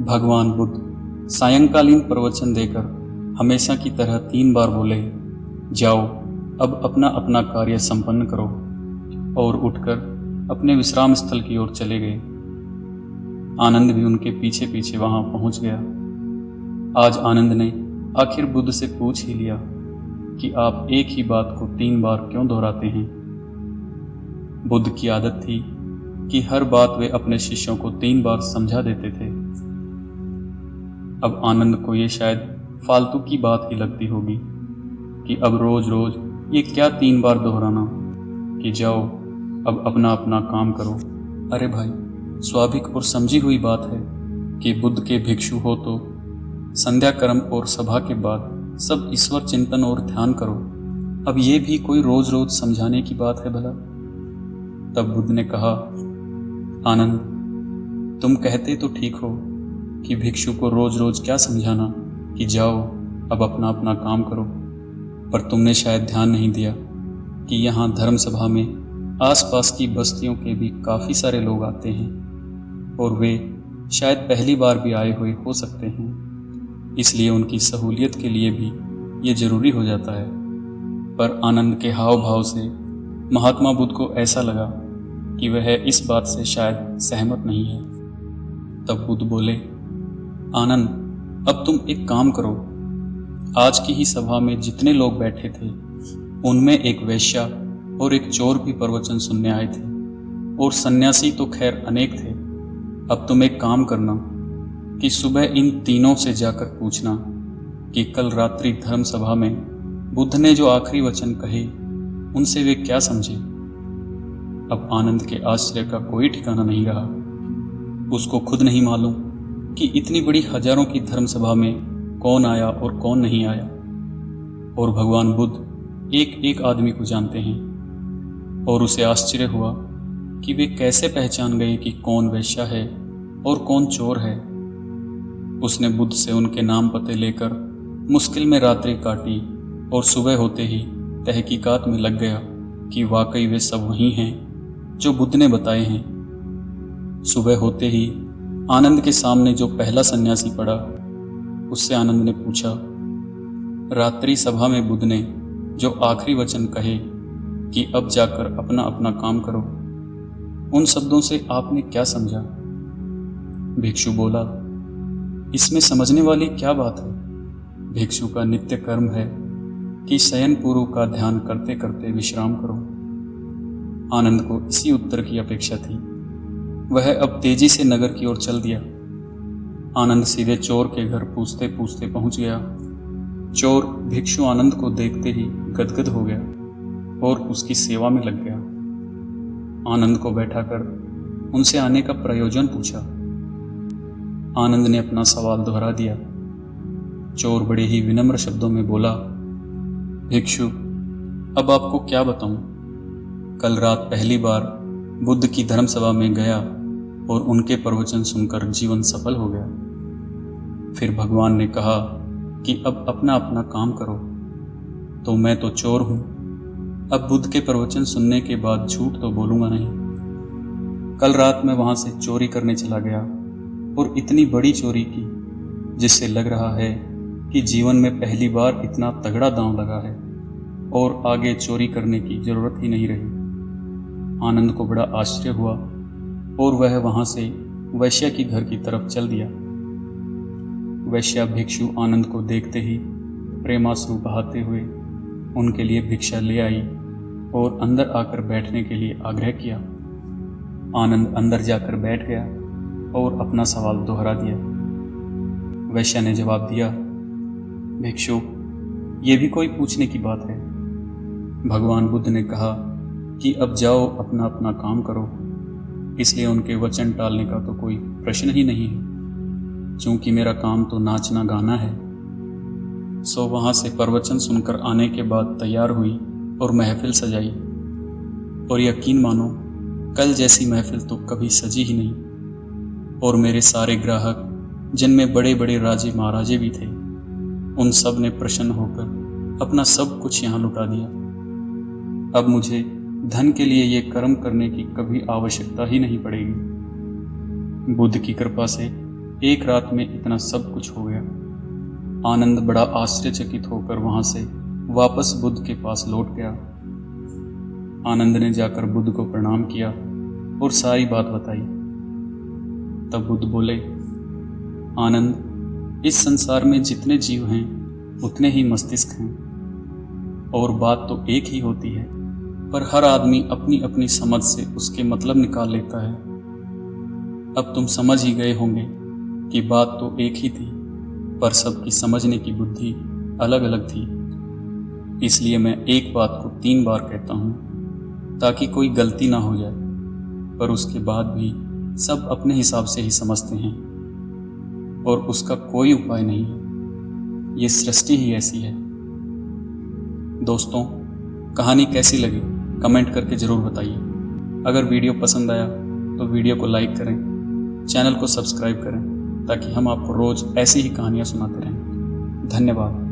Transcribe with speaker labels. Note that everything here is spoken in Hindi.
Speaker 1: भगवान बुद्ध सायंकालीन प्रवचन देकर हमेशा की तरह 3 बार बोले, जाओ अब अपना अपना कार्य संपन्न करो, और उठकर अपने विश्राम स्थल की ओर चले गए। आनंद भी उनके पीछे पीछे वहां पहुंच गया। आज आनंद ने आखिर बुद्ध से पूछ ही लिया कि आप एक ही बात को 3 बार क्यों दोहराते हैं। बुद्ध की आदत थी कि हर बात वे अपने शिष्यों को 3 बार समझा देते थे। अब आनंद को ये शायद फालतू की बात ही लगती होगी कि अब रोज रोज ये क्या 3 बार दोहराना कि जाओ अब अपना अपना काम करो। अरे भाई, स्वाभाविक और समझी हुई बात है कि बुद्ध के भिक्षु हो तो संध्या कर्म और सभा के बाद सब ईश्वर चिंतन और ध्यान करो। अब ये भी कोई रोज रोज समझाने की बात है भला। तब बुद्ध ने कहा, आनंद, तुम कहते तो ठीक हो कि भिक्षु को रोज रोज क्या समझाना कि जाओ अब अपना अपना काम करो, पर तुमने शायद ध्यान नहीं दिया कि यहाँ धर्म सभा में आसपास की बस्तियों के भी काफ़ी सारे लोग आते हैं और वे शायद पहली बार भी आए हुए हो सकते हैं, इसलिए उनकी सहूलियत के लिए भी ये जरूरी हो जाता है। पर आनंद के हाव भाव से महात्मा बुद्ध को ऐसा लगा कि वह इस बात से शायद सहमत नहीं है। तब बुद्ध बोले, आनंद, अब तुम एक काम करो। आज की ही सभा में जितने लोग बैठे थे उनमें एक वेश्या और एक चोर भी प्रवचन सुनने आए थे, और सन्यासी तो खैर अनेक थे। अब तुम एक काम करना कि सुबह इन तीनों से जाकर पूछना कि कल रात्रि धर्म सभा में बुद्ध ने जो आखिरी वचन कहे उनसे वे क्या समझे। अब आनंद के आश्चर्य का कोई ठिकाना नहीं रहा। उसको खुद नहीं मालूम कि इतनी बड़ी हजारों की धर्म सभा में कौन आया और कौन नहीं आया, और भगवान बुद्ध एक एक आदमी को जानते हैं। और उसे आश्चर्य हुआ कि वे कैसे पहचान गए कि कौन वैश्या है और कौन चोर है। उसने बुद्ध से उनके नाम पते लेकर मुश्किल में रात्रि काटी और सुबह होते ही तहकीकात में लग गया कि वाकई वे सब वही हैं जो बुद्ध ने बताए हैं। सुबह होते ही आनंद के सामने जो पहला सन्यासी पड़ा, उससे आनंद ने पूछा, रात्रि सभा में बुद्ध ने जो आखिरी वचन कहे कि अब जाकर अपना अपना काम करो, उन शब्दों से आपने क्या समझा? भिक्षु बोला, इसमें समझने वाली क्या बात है। भिक्षु का नित्य कर्म है कि शयन पूर्व का ध्यान करते करते विश्राम करो। आनंद को इसी उत्तर की अपेक्षा थी। वह अब तेजी से नगर की ओर चल दिया। आनंद सीधे चोर के घर पूछते पूछते पहुंच गया। चोर भिक्षु आनंद को देखते ही गदगद हो गया और उसकी सेवा में लग गया। आनंद को बैठाकर उनसे आने का प्रयोजन पूछा। आनंद ने अपना सवाल दोहरा दिया। चोर बड़े ही विनम्र शब्दों में बोला, भिक्षु, अब आपको क्या बताऊं। कल रात पहली बार बुद्ध की धर्म सभा में गया और उनके प्रवचन सुनकर जीवन सफल हो गया। फिर भगवान ने कहा कि अब अपना अपना काम करो, तो मैं तो चोर हूं। अब बुद्ध के प्रवचन सुनने के बाद झूठ तो बोलूंगा नहीं। कल रात मैं वहां से चोरी करने चला गया और इतनी बड़ी चोरी की जिससे लग रहा है कि जीवन में पहली बार इतना तगड़ा दांव लगा है और आगे चोरी करने की जरूरत ही नहीं रही। आनंद को बड़ा आश्चर्य हुआ और वह वहां से वैश्या की घर की तरफ चल दिया। वैश्या भिक्षु आनंद को देखते ही प्रेमाश्रु बहाते हुए उनके लिए भिक्षा ले आई और अंदर आकर बैठने के लिए आग्रह किया। आनंद अंदर जाकर बैठ गया और अपना सवाल दोहरा दिया। वैश्या ने जवाब दिया, भिक्षु, ये भी कोई पूछने की बात है। भगवान बुद्ध ने कहा कि अब जाओ अपना अपना काम करो, इसलिए उनके वचन टालने का तो कोई प्रश्न ही नहीं है। चूंकि मेरा काम तो नाचना गाना है, सो वहां से प्रवचन सुनकर आने के बाद तैयार हुई और महफिल सजाई। और यकीन मानो, कल जैसी महफिल तो कभी सजी ही नहीं। और मेरे सारे ग्राहक, जिनमें बड़े बड़े राजे महाराजे भी थे, उन सब ने प्रसन्न होकर अपना सब कुछ यहाँ लुटा दिया। अब मुझे धन के लिए ये कर्म करने की कभी आवश्यकता ही नहीं पड़ेगी। बुद्ध की कृपा से एक रात में इतना सब कुछ हो गया। आनंद बड़ा आश्चर्यचकित होकर वहां से वापस बुद्ध के पास लौट गया। आनंद ने जाकर बुद्ध को प्रणाम किया और सारी बात बताई। तब बुद्ध बोले, आनंद, इस संसार में जितने जीव हैं उतने ही मस्तिष्क हैं, और बात तो एक ही होती है, पर हर आदमी अपनी अपनी समझ से उसके मतलब निकाल लेता है। अब तुम समझ ही गए होंगे कि बात तो एक ही थी, पर सबकी समझने की बुद्धि अलग अलग थी। इसलिए मैं एक बात को 3 बार कहता हूँ ताकि कोई गलती ना हो जाए, पर उसके बाद भी सब अपने हिसाब से ही समझते हैं और उसका कोई उपाय नहीं है। ये सृष्टि ही ऐसी है। दोस्तों, कहानी कैसी लगी कमेंट करके ज़रूर बताइए। अगर वीडियो पसंद आया तो वीडियो को लाइक करें, चैनल को सब्सक्राइब करें ताकि हम आपको रोज़ ऐसी ही कहानियाँ सुनाते रहें। धन्यवाद।